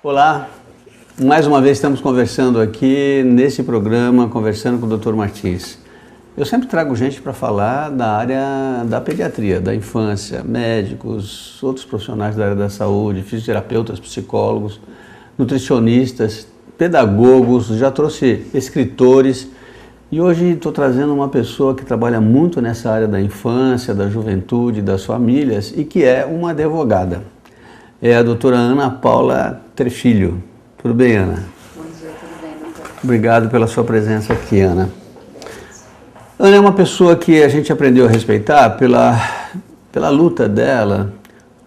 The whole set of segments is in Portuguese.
Olá, mais uma vez estamos conversando aqui nesse programa, conversando com o Dr. Martins. Eu sempre trago gente para falar da área da pediatria, da infância, médicos, outros profissionais da área da saúde, fisioterapeutas, psicólogos, nutricionistas, pedagogos, já trouxe escritores e hoje estou trazendo uma pessoa que trabalha muito nessa área da infância, da juventude, das famílias e que é uma advogada. É a doutora Ana Paula Trefilho. Tudo bem, Ana? Bom dia, tudo bem, doutor? Obrigado pela sua presença aqui, Ana. Ana é uma pessoa que a gente aprendeu a respeitar pela luta dela,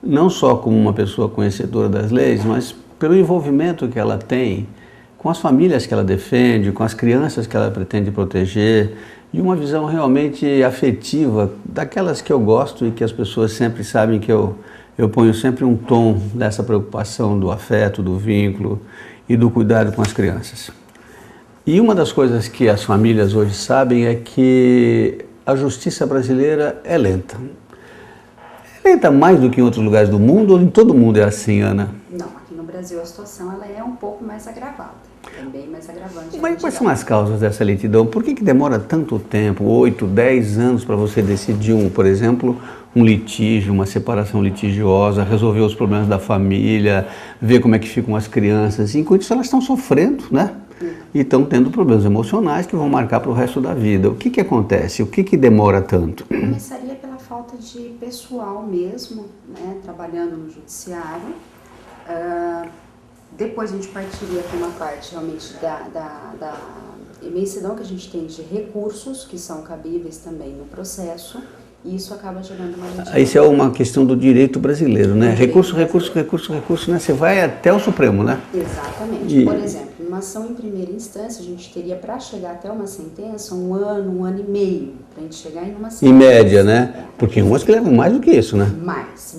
não só como uma pessoa conhecedora das leis, mas pelo envolvimento que ela tem com as famílias que ela defende, com as crianças que ela pretende proteger, e uma visão realmente afetiva, daquelas que eu gosto e que as pessoas sempre sabem que eu ponho sempre um tom dessa preocupação do afeto, do vínculo e do cuidado com as crianças. E uma das coisas que as famílias hoje sabem é que a justiça brasileira é lenta. É lenta mais do que em outros lugares do mundo, ou em todo mundo é assim, Ana? Não, aqui no Brasil a situação ela é um pouco mais agravada, é bem mais agravante. Mas quais são as causas dessa lentidão? Por que demora tanto tempo, 8, 10 anos para você decidir, por exemplo, um litígio, uma separação litigiosa, resolver os problemas da família, ver como é que ficam as crianças, enquanto isso elas estão sofrendo, né? E estão tendo problemas emocionais que vão marcar para o resto da vida. O que acontece? O que demora tanto? Começaria pela falta de pessoal mesmo, né, trabalhando no judiciário. Depois a gente partiria para uma parte realmente da imensidão que a gente tem de recursos que são cabíveis também no processo. E isso acaba gerando uma lentidão. Isso é uma questão do direito brasileiro, né? Recurso, né? Você vai até o Supremo, né? Exatamente. Por exemplo, numa ação em primeira instância, a gente teria para chegar até uma sentença um ano e meio, para a gente chegar em uma sentença. Em média, né? Porque umas que levam mais do que isso, né?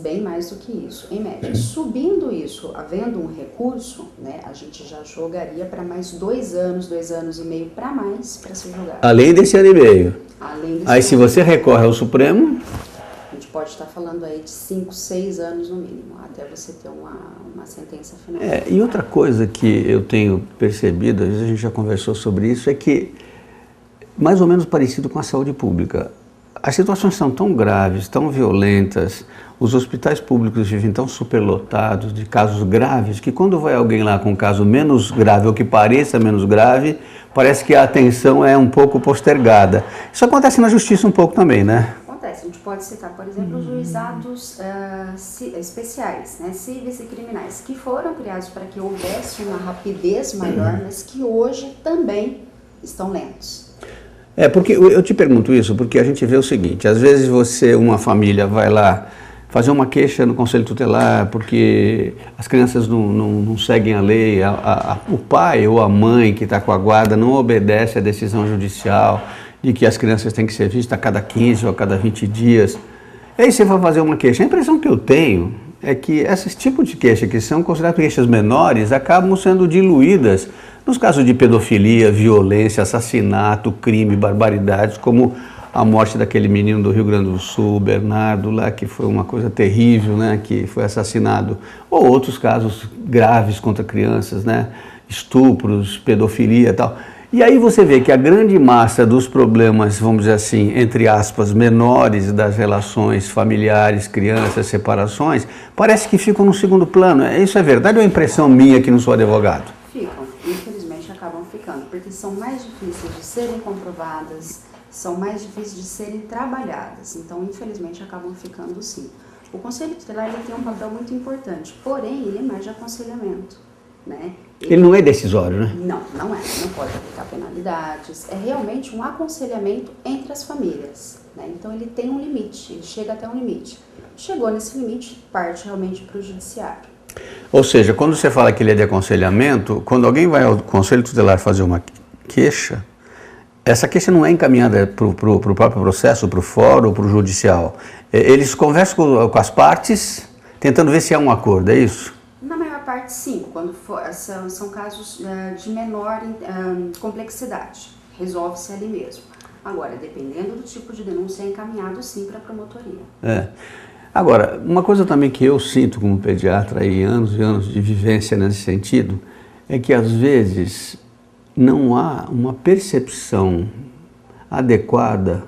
Bem mais do que isso, em média. Subindo isso, havendo um recurso, né, a gente já jogaria para mais 2 anos e meio para mais para se julgar. Além desse ano e meio. Aí se você ano, recorre ao Supremo... A gente pode estar falando aí de 5, 6 anos no mínimo, até você ter uma sentença final. E outra coisa que eu tenho percebido, às vezes a gente já conversou sobre isso, é que, mais ou menos parecido com a saúde pública, as situações são tão graves, tão violentas, os hospitais públicos vivem tão superlotados de casos graves, que quando vai alguém lá com um caso menos grave, ou que pareça menos grave, parece que a atenção é um pouco postergada. Isso acontece na justiça um pouco também, né? Acontece. A gente pode citar, por exemplo, os juizados especiais, né, cíveis e criminais, que foram criados para que houvesse uma rapidez maior, mas que hoje também estão lentos. Porque eu te pergunto isso, porque a gente vê o seguinte, às vezes uma família vai lá fazer uma queixa no Conselho Tutelar porque as crianças não seguem a lei, o pai ou a mãe que está com a guarda não obedece à decisão judicial de que as crianças têm que ser vistas a cada 15 ou a cada 20 dias. E aí você vai fazer uma queixa. A impressão que eu tenho é que esses tipos de queixas que são consideradas queixas menores acabam sendo diluídas nos casos de pedofilia, violência, assassinato, crime, barbaridades, como a morte daquele menino do Rio Grande do Sul, Bernardo, lá, que foi uma coisa terrível, né, que foi assassinado, ou outros casos graves contra crianças, né, estupros, pedofilia e tal. E aí você vê que a grande massa dos problemas, vamos dizer assim, entre aspas, menores das relações familiares, crianças, separações, parece que ficam no segundo plano. Isso é verdade ou é impressão minha que não sou advogado? Ficam, infelizmente acabam ficando, porque são mais difíceis de serem comprovadas, são mais difíceis de serem trabalhadas, então infelizmente acabam ficando sim. O Conselho Tutelar ele tem um papel muito importante, porém ele é mais de aconselhamento, né? Ele não é decisório, né? Não é, não pode aplicar penalidades, é realmente um aconselhamento entre as famílias, né? Então ele tem um limite, ele chega até um limite. Chegou nesse limite, parte realmente para o judiciário. Ou seja, quando você fala que ele é de aconselhamento, quando alguém vai ao Conselho Tutelar fazer uma queixa, essa queixa não é encaminhada para o próprio processo, para o fórum, para o judicial. Eles conversam com as partes, tentando ver se há um acordo, é isso? Na maior parte, sim, quando são casos de menor complexidade, resolve-se ali mesmo. Agora, dependendo do tipo de denúncia, é encaminhado sim para a promotoria. Agora, uma coisa também que eu sinto como pediatra e anos de vivência nesse sentido, é que às vezes não há uma percepção adequada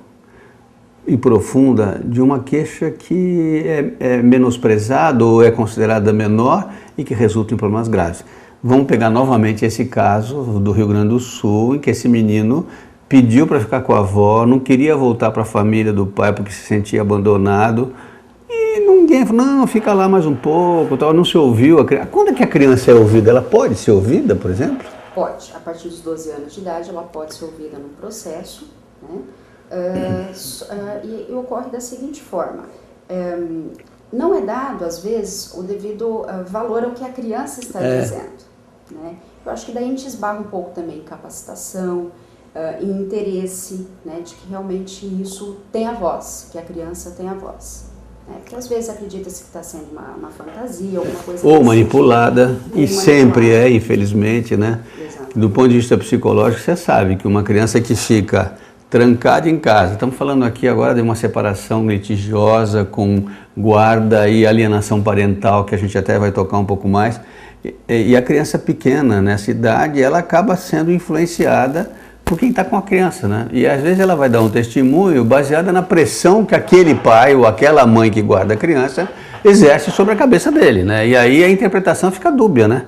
e profunda de uma queixa que é menosprezada ou é considerada menor e que resulta em problemas graves. Vamos pegar novamente esse caso do Rio Grande do Sul, em que esse menino pediu para ficar com a avó, não queria voltar para a família do pai porque se sentia abandonado, e ninguém falou, não, fica lá mais um pouco, tal, não se ouviu. Quando é que a criança é ouvida? Ela pode ser ouvida, por exemplo? Pode, a partir dos 12 anos de idade ela pode ser ouvida num processo, né? E ocorre da seguinte forma, não é dado às vezes o devido valor ao que a criança está dizendo, né? Eu acho que daí a gente esbarra um pouco também em capacitação, em interesse, né, de que realmente isso tem a voz, que a criança tem a voz. Porque às vezes acredita-se que está sendo uma fantasia, alguma coisa... Ou manipulada, e sempre é, infelizmente, né? Exato. Do ponto de vista psicológico, você sabe que uma criança que fica trancada em casa, estamos falando aqui agora de uma separação litigiosa com guarda e alienação parental, que a gente até vai tocar um pouco mais, e a criança pequena, nessa idade, ela acaba sendo influenciada por quem está com a criança, né? E às vezes ela vai dar um testemunho baseada na pressão que aquele pai ou aquela mãe que guarda a criança exerce sobre a cabeça dele, né? E aí a interpretação fica dúbia, né?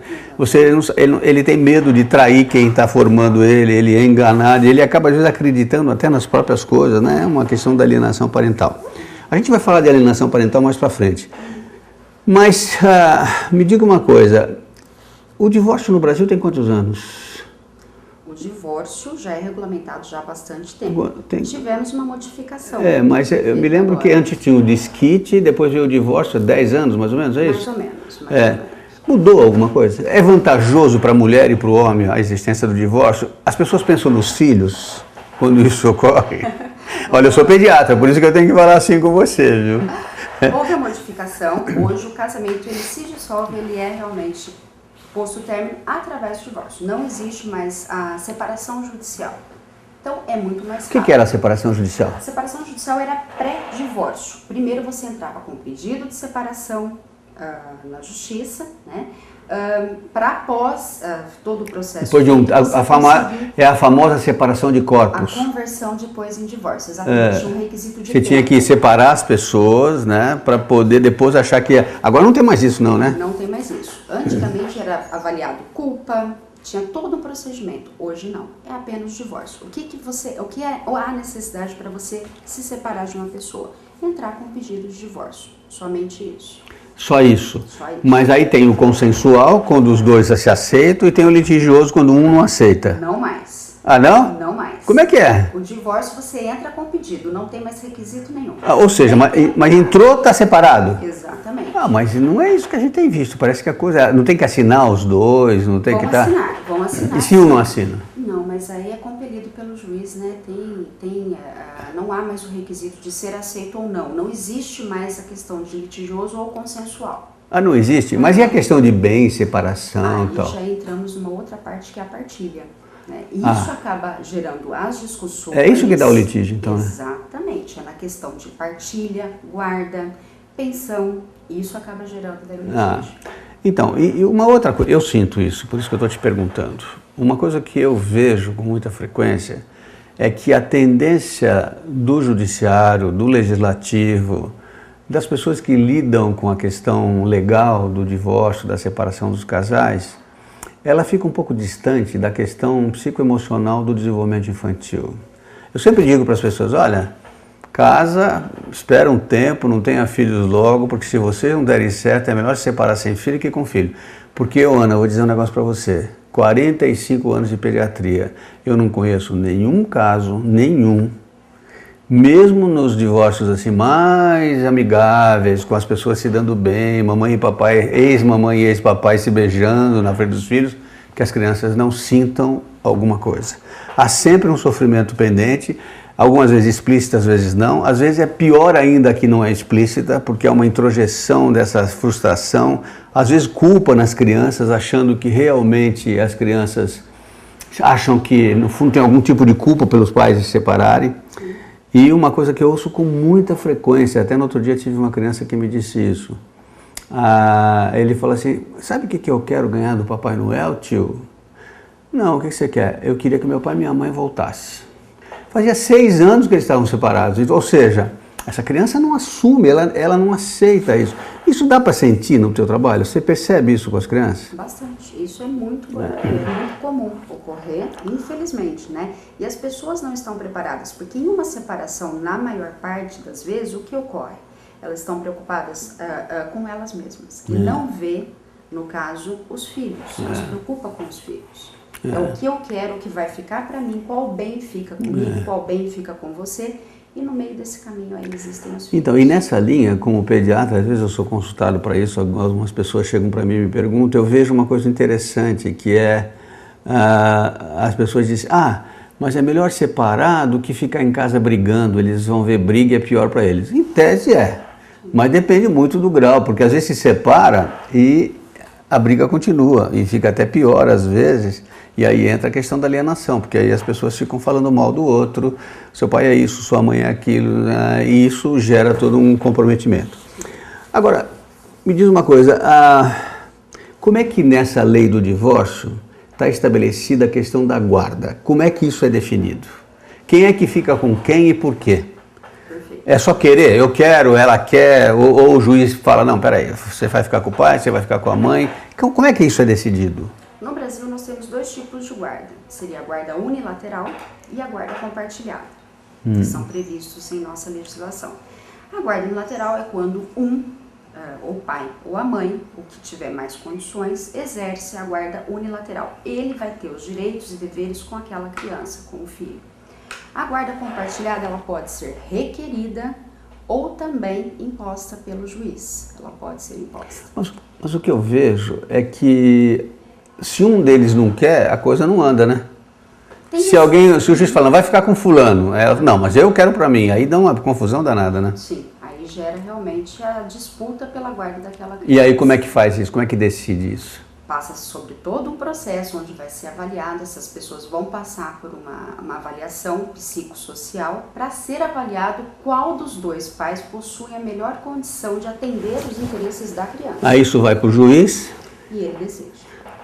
Ele tem medo de trair quem está formando ele é enganado, ele acaba às vezes acreditando até nas próprias coisas, né? É uma questão da alienação parental. A gente vai falar de alienação parental mais para frente. Mas me diga uma coisa, o divórcio no Brasil tem quantos anos? O divórcio já é regulamentado já há bastante tempo. Tivemos uma modificação. Mas eu me lembro que antes tinha o desquite, depois veio o divórcio, 10 anos mais ou menos, é isso? Mais ou menos. Mudou alguma coisa? É vantajoso para a mulher e para o homem a existência do divórcio? As pessoas pensam nos filhos quando isso ocorre? Olha, eu sou pediatra, por isso que eu tenho que falar assim com você, viu? Houve a modificação, hoje o casamento ele se dissolve, ele é realmente posto término através do divórcio. Não existe mais a separação judicial. Então, é muito mais rápido. O que era a separação judicial? A separação judicial era pré-divórcio. Primeiro você entrava com pedido de separação na justiça, né? Para após todo o processo. Depois de a famosa separação de corpos. A conversão depois em divórcio, exatamente, um requisito de Você tinha que separar as pessoas, né, para poder depois achar que... Agora não tem mais isso não, né? Não tem mais isso. Antigamente era avaliado culpa, tinha todo um procedimento. Hoje não, é apenas divórcio. O que é a necessidade para você se separar de uma pessoa? Entrar com um pedido de divórcio, somente isso. Só isso. Só isso. Mas aí tem o consensual, quando os dois se aceitam, e tem o litigioso, quando um não aceita. Não mais. Ah, não? Não mais. Como é que é? O divórcio você entra com pedido, não tem mais requisito nenhum. Ou seja, mas entrou, está separado. Exatamente. Mas não é isso que a gente tem visto. Parece que a coisa... Não tem que assinar os dois, não tem que estar... Vão assinar. E se um não assina? Não, mas aí é compelido pelo juiz, né? Não há mais o requisito de ser aceito ou não. Não existe mais a questão de litigioso ou consensual. Não existe? Mas e a questão de bem, separação e tal? Aí já entramos numa outra parte que é a partilha. Né? Isso acaba gerando as discussões. É isso que dá o litígio, então, né? Exatamente. É na questão de partilha, guarda, pensão. Isso acaba gerando o litígio. Então, e uma outra coisa, eu sinto isso, por isso que eu estou te perguntando. Uma coisa que eu vejo com muita frequência é que a tendência do judiciário, do legislativo, das pessoas que lidam com a questão legal do divórcio, da separação dos casais, ela fica um pouco distante da questão psicoemocional do desenvolvimento infantil. Eu sempre digo para as pessoas, olha, casa, espera um tempo, não tenha filhos logo, porque se vocês não derem certo, é melhor se separar sem filho que com filho. Porque, Ana, eu vou dizer um negócio para você, 45 anos de pediatria, eu não conheço nenhum caso, mesmo nos divórcios assim mais amigáveis, com as pessoas se dando bem, mamãe e papai, ex-mamãe e ex-papai se beijando na frente dos filhos, que as crianças não sintam alguma coisa. Há sempre um sofrimento pendente, algumas vezes explícita, às vezes não. Às vezes é pior ainda que não é explícita, porque é uma introjeção dessa frustração, às vezes culpa nas crianças, achando que realmente as crianças acham que, no fundo, tem algum tipo de culpa pelos pais se separarem. E uma coisa que eu ouço com muita frequência, até no outro dia tive uma criança que me disse isso. Ele falou assim, sabe o que eu quero ganhar do Papai Noel, tio? Não, o que você quer? Eu queria que meu pai e minha mãe voltassem. Fazia 6 anos que eles estavam separados, ou seja, essa criança não assume, ela não aceita isso. Isso dá para sentir no teu trabalho? Você percebe isso com as crianças? Bastante. Isso é muito comum ocorrer, infelizmente, né? E as pessoas não estão preparadas, porque em uma separação, na maior parte das vezes, o que ocorre? Elas estão preocupadas com elas mesmas. E não vê, no caso, os filhos. Não se preocupa com os filhos. É o que eu quero, o que vai ficar para mim, qual bem fica comigo, qual bem fica com você. E no meio desse caminho aí existem os filhos. Então, e nessa linha, como pediatra, às vezes eu sou consultado para isso, algumas pessoas chegam para mim e me perguntam, eu vejo uma coisa interessante, que é, as pessoas dizem, mas é melhor separar do que ficar em casa brigando, eles vão ver briga e é pior para eles. Em tese mas depende muito do grau, porque às vezes se separa e a briga continua, e fica até pior às vezes, e aí entra a questão da alienação, porque aí as pessoas ficam falando mal do outro, seu pai é isso, sua mãe é aquilo, né? E isso gera todo um comprometimento. Agora, me diz uma coisa, como é que nessa lei do divórcio está estabelecida a questão da guarda? Como é que isso é definido? Quem é que fica com quem e por quê? É só querer, eu quero, ela quer, ou o juiz fala, não, peraí, você vai ficar com o pai, você vai ficar com a mãe. Como é que isso é decidido? No Brasil nós temos 2 tipos de guarda, seria a guarda unilateral e a guarda compartilhada, que são previstos em nossa legislação. A guarda unilateral é quando o pai ou a mãe, o que tiver mais condições, exerce a guarda unilateral. Ele vai ter os direitos e deveres com aquela criança, com o filho. A guarda compartilhada, ela pode ser requerida ou também imposta pelo juiz. Ela pode ser imposta. Mas o que eu vejo é que se um deles não quer, a coisa não anda, né? Se o juiz fala, vai ficar com fulano, ela, não, mas eu quero para mim, aí dá uma confusão danada, né? Sim, aí gera realmente a disputa pela guarda daquela criança. E aí como é que faz isso? Como é que decide isso? Passa sobre todo um processo onde vai ser avaliado, essas pessoas vão passar por uma avaliação psicossocial para ser avaliado qual dos 2 pais possui a melhor condição de atender os interesses da criança. Aí isso vai para o juiz? E ele decide.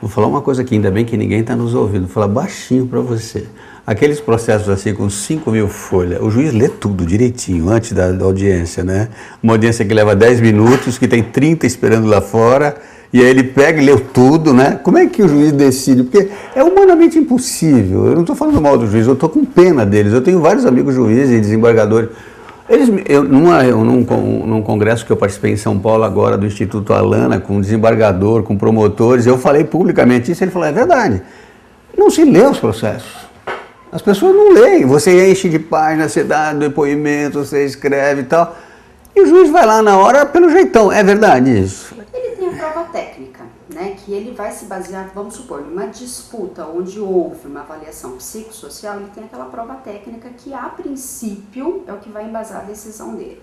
Vou falar uma coisa aqui, ainda bem que ninguém está nos ouvindo, vou falar baixinho para você. Aqueles processos assim com 5.000 folhas, o juiz lê tudo direitinho antes da audiência, né? Uma audiência que leva 10 minutos, que tem 30 esperando lá fora, e aí ele pega e leu tudo, né? Como é que o juiz decide? Porque é humanamente impossível. Eu não estou falando mal do juiz, eu estou com pena deles. Eu tenho vários amigos juízes e desembargadores. Num congresso que eu participei em São Paulo agora, do Instituto Alana, com desembargador, com promotores, eu falei publicamente isso, ele falou, é verdade, não se lê os processos. As pessoas não leem, você enche de páginas, você dá depoimento, você escreve e tal, e o juiz vai lá na hora pelo jeitão, é verdade isso? Ele tem a prova técnica, né, que ele vai se basear, vamos supor, numa disputa onde houve uma avaliação psicossocial, ele tem aquela prova técnica que, a princípio, é o que vai embasar a decisão dele.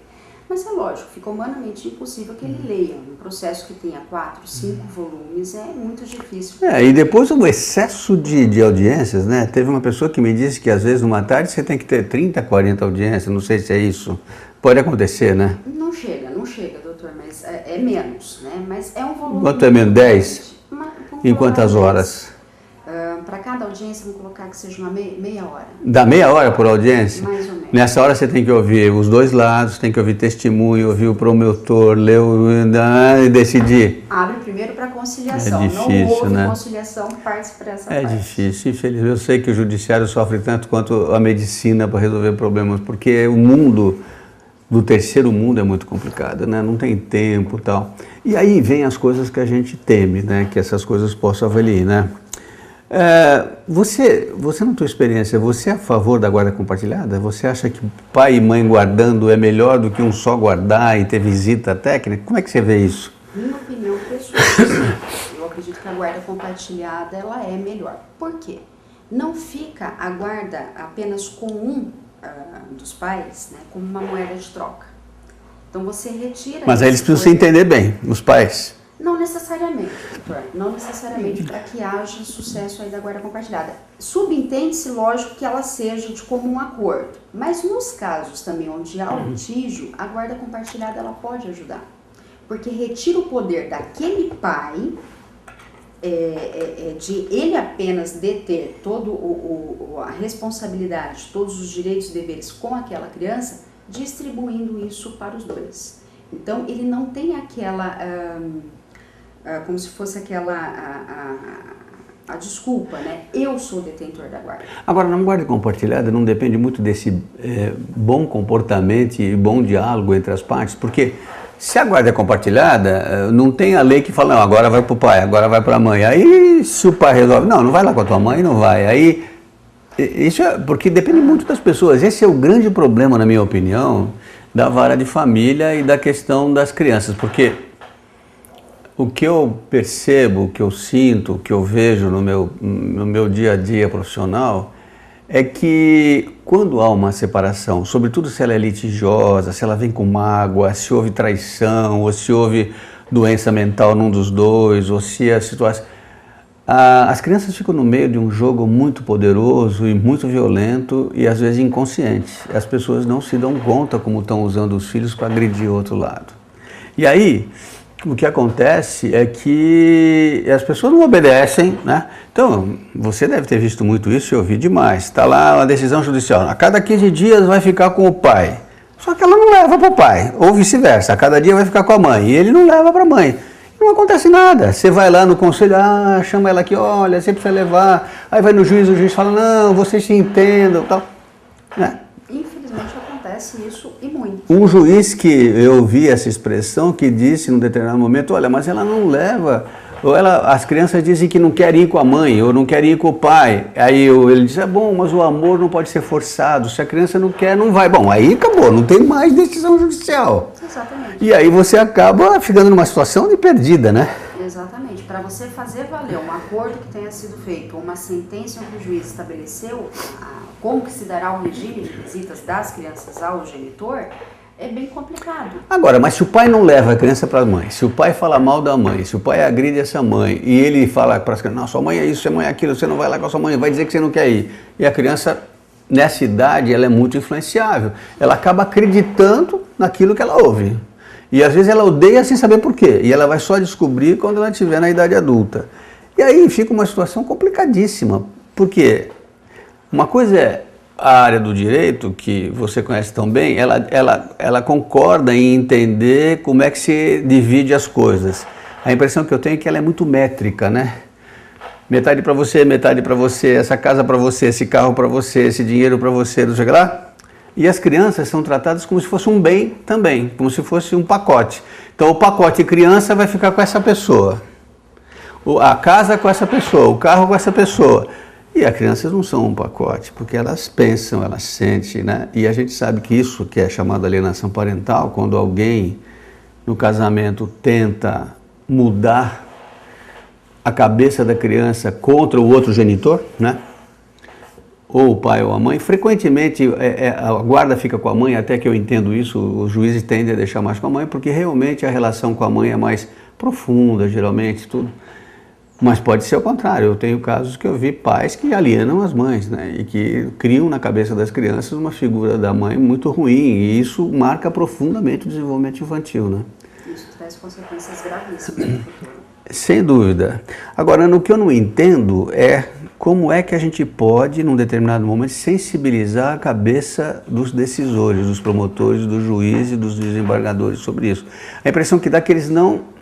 Mas é lógico, fica humanamente impossível que ele leia. Um processo que tenha 4, 5 volumes é muito difícil. E depois o excesso de audiências, né? Teve uma pessoa que me disse que às vezes numa tarde você tem que ter 30, 40 audiências, não sei se é isso. Pode acontecer, né? Não chega, doutor, mas é menos, né? Mas é um volume... Quanto é menos? 10? Em quantas horas? Para cada audiência, vamos colocar que seja uma meia hora. Dá meia hora por audiência? Mais ou menos. Nessa hora você tem que ouvir os 2 lados, tem que ouvir testemunho, ouvir o promotor, ler e decidir. Abre primeiro para conciliação. É difícil, não houve né? conciliação, parte para essa É parte. difícil, infelizmente. Eu sei que o judiciário sofre tanto quanto a medicina para resolver problemas, porque o mundo do terceiro mundo é muito complicado, né? Não tem tempo e tal. E aí vem as coisas que a gente teme, né? Que essas coisas possam avaliar, né? Você na tua experiência, você é a favor da guarda compartilhada? Você acha que pai e mãe guardando é melhor do que um só guardar e ter visita técnica? Como é que você vê isso? Minha opinião pessoal, eu acredito que a guarda compartilhada ela é melhor. Por quê? Não fica a guarda apenas com um dos pais, né, como uma moeda de troca. Então você retira... Mas aí eles precisam se entender bem, os pais. Não necessariamente, doutor. Não necessariamente para que haja sucesso aí da guarda compartilhada. Subentende-se, lógico, que ela seja de comum acordo. Mas nos casos também onde há litígio, a guarda compartilhada ela pode ajudar. Porque retira o poder daquele pai de ele apenas deter toda a responsabilidade, todos os direitos e deveres com aquela criança, distribuindo isso para os dois. Então, ele não tem aquela, como se fosse aquela, a desculpa, né? Eu sou o detentor da guarda. Agora, na guarda compartilhada não depende muito desse bom comportamento e bom diálogo entre as partes, porque se a guarda é compartilhada, não tem a lei que fala, não, agora vai para o pai, agora vai para a mãe. Aí, se o pai resolve, não vai lá com a tua mãe, não vai. Aí, isso é porque depende muito das pessoas. Esse é o grande problema, na minha opinião, da vara de família e da questão das crianças, porque o que eu percebo, o que eu sinto, o que eu vejo no meu dia a dia profissional é que quando há uma separação, sobretudo se ela é litigiosa, se ela vem com mágoa, se houve traição, ou se houve doença mental num dos dois, ou se a situação... As crianças ficam no meio de um jogo muito poderoso e muito violento e às vezes inconsciente. As pessoas não se dão conta como estão usando os filhos para agredir o outro lado. E aí, o que acontece é que as pessoas não obedecem, né? Então, você deve ter visto muito isso e ouvido demais. Está lá uma decisão judicial, a cada 15 dias vai ficar com o pai. Só que ela não leva para o pai, ou vice-versa, a cada dia vai ficar com a mãe e ele não leva para a mãe. Não acontece nada. Você vai lá no conselho, chama ela aqui, olha, você precisa levar. Aí vai no juiz, o juiz fala, não, vocês se entendam, tal. Né? Infelizmente acontece isso e muito. Um juiz que eu vi essa expressão, que disse num determinado momento, olha, mas ela não leva, ou as crianças dizem que não querem ir com a mãe, ou não querem ir com o pai. Aí ele diz, bom, mas o amor não pode ser forçado, se a criança não quer, não vai. Bom, aí acabou, não tem mais decisão judicial. Exatamente. E aí você acaba ficando numa situação de perdida, né? Exatamente. Para você fazer valer um acordo que tenha sido feito, uma sentença onde o juiz estabeleceu como que se dará o regime de visitas das crianças ao genitor, é bem complicado. Agora, mas se o pai não leva a criança para a mãe, se o pai fala mal da mãe, se o pai agride essa mãe e ele fala para as crianças, não, sua mãe é isso, sua mãe é aquilo, você não vai lá com a sua mãe, vai dizer que você não quer ir. E a criança, nessa idade, ela é muito influenciável. Ela acaba acreditando naquilo que ela ouve. E às vezes ela odeia sem saber por quê. E ela vai só descobrir quando ela estiver na idade adulta. E aí fica uma situação complicadíssima. Porque uma coisa é a área do direito, que você conhece tão bem, ela concorda em entender como é que se divide as coisas. A impressão que eu tenho é que ela é muito métrica, né? Metade para você, essa casa para você, esse carro para você, esse dinheiro para você, não sei o que lá. E as crianças são tratadas como se fosse um bem também, como se fosse um pacote. Então o pacote criança vai ficar com essa pessoa, a casa com essa pessoa, o carro com essa pessoa. E as crianças não são um pacote, porque elas pensam, elas sentem, né? E a gente sabe que isso que é chamado alienação parental, quando alguém no casamento tenta mudar a cabeça da criança contra o outro genitor, né? Ou o pai ou a mãe, frequentemente a guarda fica com a mãe, até que eu entendo isso, os juízes tendem a deixar mais com a mãe, porque realmente a relação com a mãe é mais profunda, geralmente, tudo. Mas pode ser o contrário, eu tenho casos que eu vi pais que alienam as mães, né, e que criam na cabeça das crianças uma figura da mãe muito ruim, e isso marca profundamente o desenvolvimento infantil, né. Isso traz consequências gravíssimas. Sem dúvida. Agora, no que eu não entendo é como é que a gente pode, num determinado momento, sensibilizar a cabeça dos decisores, dos promotores, dos juízes, dos desembargadores sobre isso. A impressão que dá é que eles não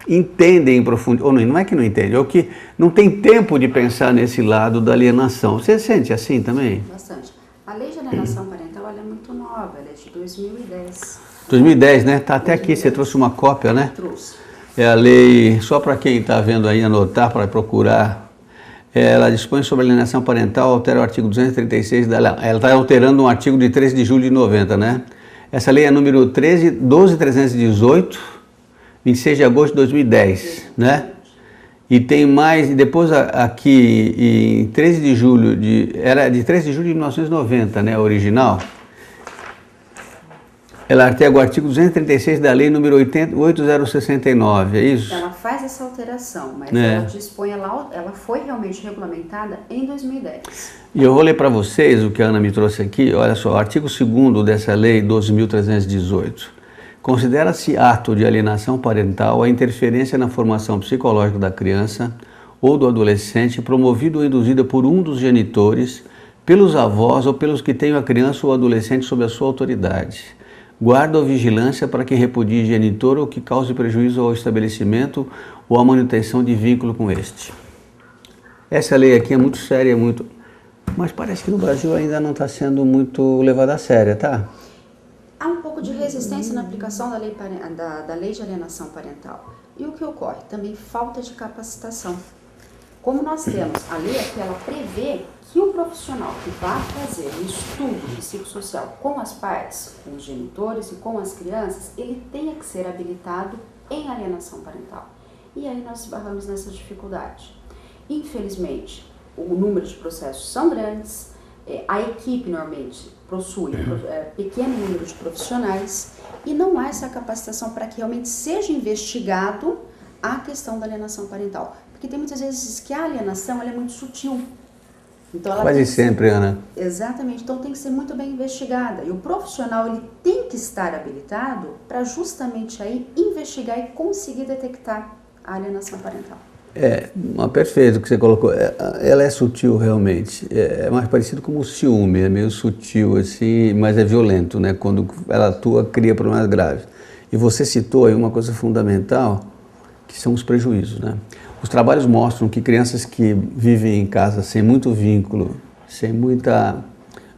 entendem em profundidade, ou não é que não entendem, é que não tem tempo de pensar nesse lado da alienação. Você sente assim também? Bastante. A lei de alienação parental ela é muito nova, ela é de 2010. 2010, né? Está até aqui, você trouxe uma cópia, né? Trouxe. É a lei, só para quem está vendo aí, anotar, para procurar, ela dispõe sobre alienação parental, altera o artigo 236 da lei. Ela está alterando um artigo de 13 de julho de 90, né? Essa lei é número 12.318, 26 de agosto de 2010, né? E tem mais, e depois aqui, em 13 de julho, era de 13 de julho de 1990, né, a original. Ela artiga o artigo 236 da lei número 8069, é isso? Ela faz essa alteração, mas ela dispõe, ela foi realmente regulamentada em 2010. E eu vou ler para vocês o que a Ana me trouxe aqui. Olha só, artigo 2º dessa lei 12.318. Considera-se ato de alienação parental a interferência na formação psicológica da criança ou do adolescente promovido ou induzida por um dos genitores, pelos avós ou pelos que tenham a criança ou adolescente sob a sua autoridade. Guarda ou vigilância para que repudie genitor ou que cause prejuízo ao estabelecimento ou à manutenção de vínculo com este. Essa lei aqui é muito séria, mas parece que no Brasil ainda não está sendo muito levada a sério, tá? Há um pouco de resistência na aplicação da lei de alienação parental. E o que ocorre? Também falta de capacitação. Como nós temos a lei aqui, ela prevê que o profissional que vai fazer um estudo psicossocial com as partes, com os genitores e com as crianças, ele tenha que ser habilitado em alienação parental. E aí nós esbarramos nessa dificuldade. Infelizmente, o número de processos são grandes, a equipe normalmente possui pequeno número de profissionais e não há essa capacitação para que realmente seja investigado a questão da alienação parental. Porque tem muitas vezes que a alienação ela é muito sutil. Então, ela quase sempre, Ana. Exatamente, então tem que ser muito bem investigada. E o profissional ele tem que estar habilitado para justamente aí investigar e conseguir detectar a alienação parental. Perfeito o que você colocou. Ela é sutil realmente. É mais parecido com o ciúme, é meio sutil assim, mas é violento, né? Quando ela atua, cria problemas graves. E você citou aí uma coisa fundamental, que são os prejuízos, né? Os trabalhos mostram que crianças que vivem em casa sem muito vínculo, sem muito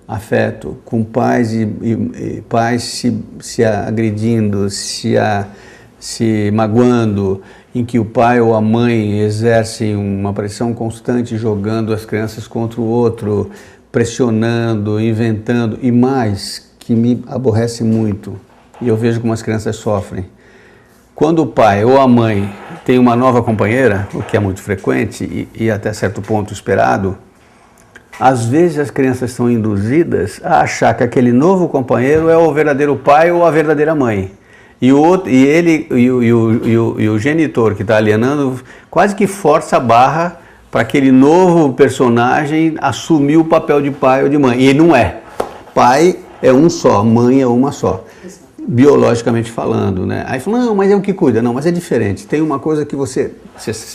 afeto, com pais e pais se agredindo, se magoando, em que o pai ou a mãe exercem uma pressão constante, jogando as crianças contra o outro, pressionando, inventando, e mais, que me aborrece muito, e eu vejo como as crianças sofrem. Quando o pai ou a mãe tem uma nova companheira, o que é muito frequente e até certo ponto esperado, às vezes as crianças são induzidas a achar que aquele novo companheiro é o verdadeiro pai ou a verdadeira mãe. E o genitor que está alienando quase que força a barra para aquele novo personagem assumir o papel de pai ou de mãe. E ele não é. Pai é um só, mãe é uma só. Biologicamente falando, né? Aí fala, não, mas é o que cuida. Não, mas é diferente. Tem uma coisa que você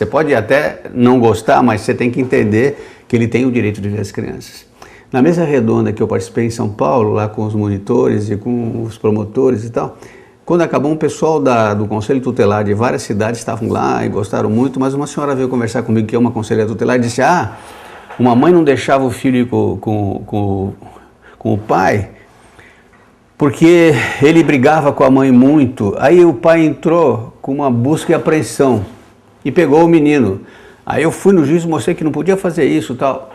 pode até não gostar, mas você tem que entender que ele tem o direito de ver as crianças. Na mesa redonda que eu participei em São Paulo, lá com os monitores e com os promotores e tal, quando acabou, um pessoal do Conselho Tutelar de várias cidades estavam lá e gostaram muito, mas uma senhora veio conversar comigo, que é uma conselheira tutelar, e disse, uma mãe não deixava o filho ir com o pai, porque ele brigava com a mãe muito. Aí o pai entrou com uma busca e apreensão e pegou o menino. Aí eu fui no juiz e mostrei que não podia fazer isso e tal.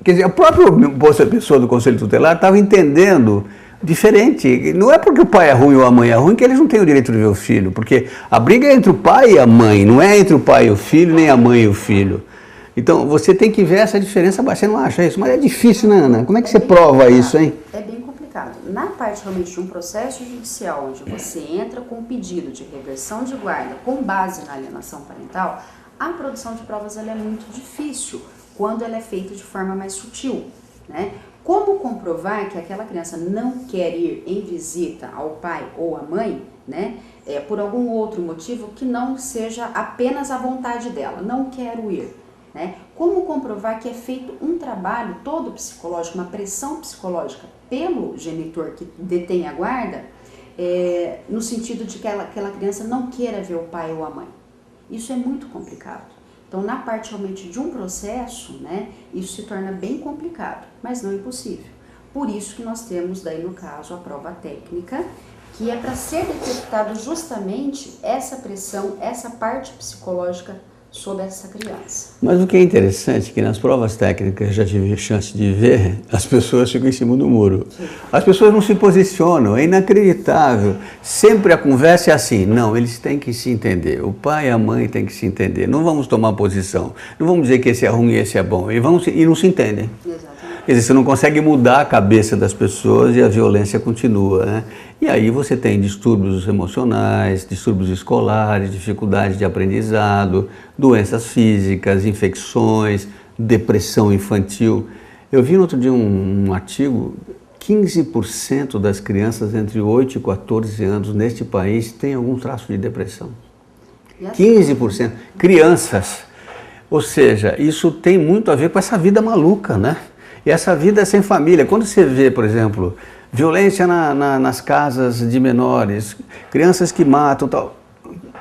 Quer dizer, a própria pessoa do Conselho Tutelar estava entendendo diferente. Não é porque o pai é ruim ou a mãe é ruim que eles não têm o direito de ver o filho, porque a briga é entre o pai e a mãe, não é entre o pai e o filho, nem a mãe e o filho. Então, você tem que ver essa diferença, você não acha isso? Mas é difícil, né, Ana? Como é que você prova isso, hein? É bem complicado. Na parte realmente de um processo judicial, onde você entra com um pedido de reversão de guarda com base na alienação parental, a produção de provas ela é muito difícil quando ela é feita de forma mais sutil, né? Como comprovar que aquela criança não quer ir em visita ao pai ou à mãe, né? Por algum outro motivo que não seja apenas a vontade dela, não quero ir. Né? Como comprovar que é feito um trabalho todo psicológico, uma pressão psicológica pelo genitor que detém a guarda, no sentido de que aquela criança não queira ver o pai ou a mãe. Isso é muito complicado. Então, na parte realmente de um processo, né, isso se torna bem complicado, mas não impossível. Por isso que nós temos daí, no caso, a prova técnica, que é para ser detectado justamente essa pressão, essa parte psicológica sobre essa criança. Mas o que é interessante é que nas provas técnicas, já tive chance de ver, as pessoas ficam em cima do muro. As pessoas não se posicionam, é inacreditável. Sempre a conversa é assim, não, eles têm que se entender, o pai e a mãe têm que se entender, não vamos tomar posição, não vamos dizer que esse é ruim e esse é bom, e não se entendem. Exatamente. Quer dizer, você não consegue mudar a cabeça das pessoas e a violência continua, né? E aí você tem distúrbios emocionais, distúrbios escolares, dificuldades de aprendizado, doenças físicas, infecções, depressão infantil. Eu vi no outro dia um artigo, 15% das crianças entre 8 e 14 anos neste país têm algum traço de depressão. 15%. Crianças. Ou seja, isso tem muito a ver com essa vida maluca, né? E essa vida sem família. Quando você vê, por exemplo, violência nas casas de menores, crianças que matam e tal.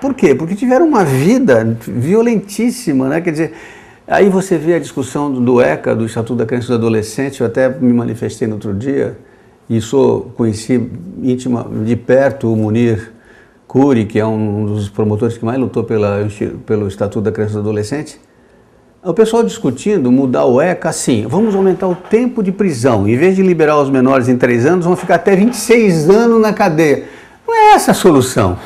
Por quê? Porque tiveram uma vida violentíssima, né? Quer dizer, aí você vê a discussão do ECA, do Estatuto da Criança e do Adolescente. Eu até me manifestei no outro dia e conheci de perto o Munir Curi, que é um dos promotores que mais lutou pelo Estatuto da Criança e do Adolescente. O pessoal discutindo mudar o ECA assim, vamos aumentar o tempo de prisão. Em vez de liberar os menores em 3 anos, vão ficar até 26 anos na cadeia. Não é essa a solução.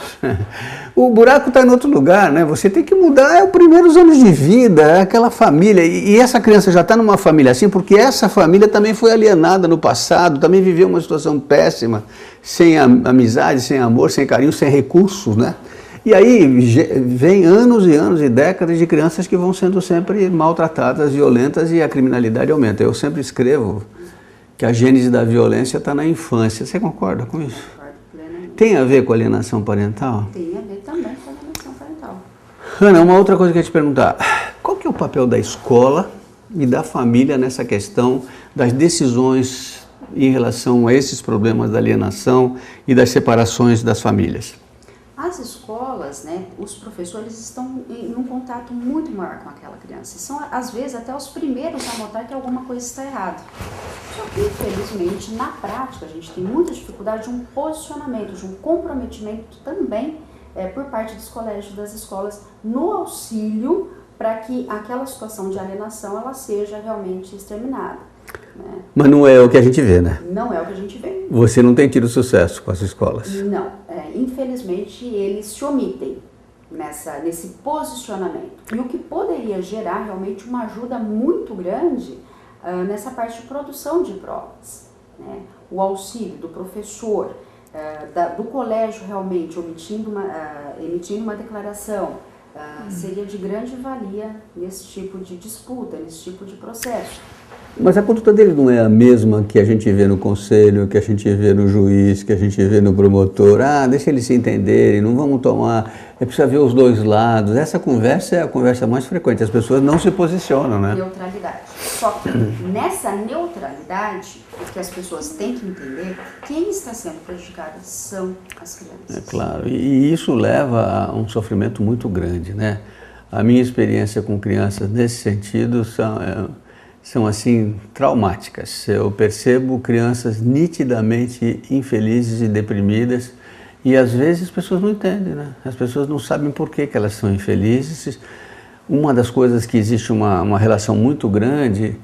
O buraco está em outro lugar, né? Você tem que mudar os primeiros anos de vida, aquela família. E essa criança já está numa família assim, porque essa família também foi alienada no passado, também viveu uma situação péssima, sem amizade, sem amor, sem carinho, sem recursos, né? E aí vem anos e anos e décadas de crianças que vão sendo sempre maltratadas, violentas e a criminalidade aumenta. Eu sempre escrevo que a gênese da violência está na infância. Você concorda com isso? Concordo plenamente. Tem a ver com alienação parental? Tem a ver também com alienação parental. Ana, uma outra coisa que eu ia te perguntar. Qual que é o papel da escola e da família nessa questão das decisões em relação a esses problemas da alienação e das separações das famílias? As escolas, né, os professores estão em um contato muito maior com aquela criança. São, às vezes, até os primeiros a notar que alguma coisa está errada. Só que, infelizmente, na prática, a gente tem muita dificuldade de um posicionamento, de um comprometimento também por parte dos colégios, das escolas, no auxílio para que aquela situação de alienação ela seja realmente exterminada. Né? Mas não é o que a gente vê, né? Não é o que a gente vê. Você não tem tido sucesso com as escolas? Não. Infelizmente, eles se omitem nesse posicionamento. E o que poderia gerar realmente uma ajuda muito grande nessa parte de produção de provas. Né? O auxílio do professor, do colégio realmente emitindo uma declaração, seria de grande valia nesse tipo de disputa, nesse tipo de processo. Mas a conduta dele não é a mesma que a gente vê no conselho, que a gente vê no juiz, que a gente vê no promotor. Ah, deixa eles se entenderem, não vamos tomar, precisa ver os dois lados. Essa conversa é a conversa mais frequente, as pessoas não se posicionam, né? Neutralidade. Só que nessa neutralidade, o que as pessoas têm que entender, quem está sendo prejudicado são as crianças. É claro, e isso leva a um sofrimento muito grande, né? A minha experiência com crianças nesse sentido são assim, traumáticas. Eu percebo crianças nitidamente infelizes e deprimidas e às vezes as pessoas não entendem, né? As pessoas não sabem por que elas são infelizes. Uma das coisas que existe uma relação muito grande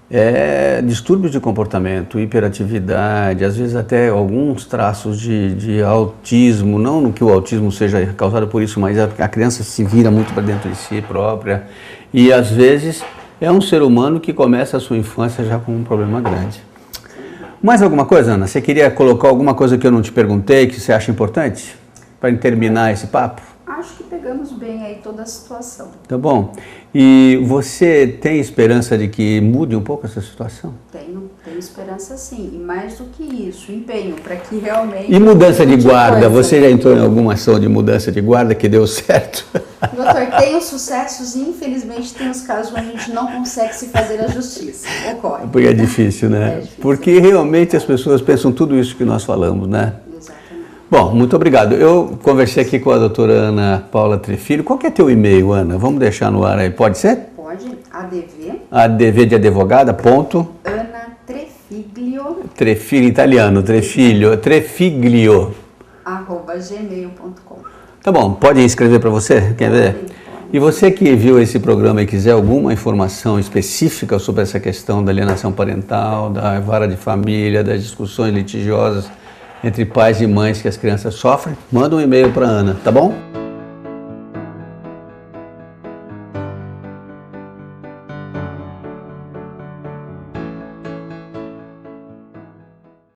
é distúrbios de comportamento, hiperatividade, às vezes até alguns traços de autismo, não que o autismo seja causado por isso, mas a criança se vira muito para dentro de si própria e às vezes é um ser humano que começa a sua infância já com um problema grande. Mais alguma coisa, Ana? Você queria colocar alguma coisa que eu não te perguntei, que você acha importante? Para terminar esse papo? Acho que pegamos bem aí toda a situação. Tá bom. E você tem esperança de que mude um pouco essa situação? Tenho esperança sim. E mais do que isso, empenho para que realmente... E mudança de guarda? Você já entrou em alguma ação de mudança de guarda que deu certo? Doutor, tem os sucessos e infelizmente tem os casos onde a gente não consegue se fazer a justiça. Ocorre. Porque é difícil, né? É difícil. Porque realmente as pessoas pensam tudo isso que nós falamos, né? Exatamente. Bom, muito obrigado. Eu conversei aqui com a doutora Ana Paula Trefilho. Qual que é teu e-mail, Ana? Vamos deixar no ar aí. Pode ser? Pode. ADV. ADV de advogada, ponto. Ana Trefiglio. Trefilho, italiano. Trefilho. Trefiglio. @gmail.com. Tá bom, pode escrever para você? Quer ver? E você que viu esse programa e quiser alguma informação específica sobre essa questão da alienação parental, da vara de família, das discussões litigiosas entre pais e mães que as crianças sofrem, manda um e-mail para a Ana, tá bom?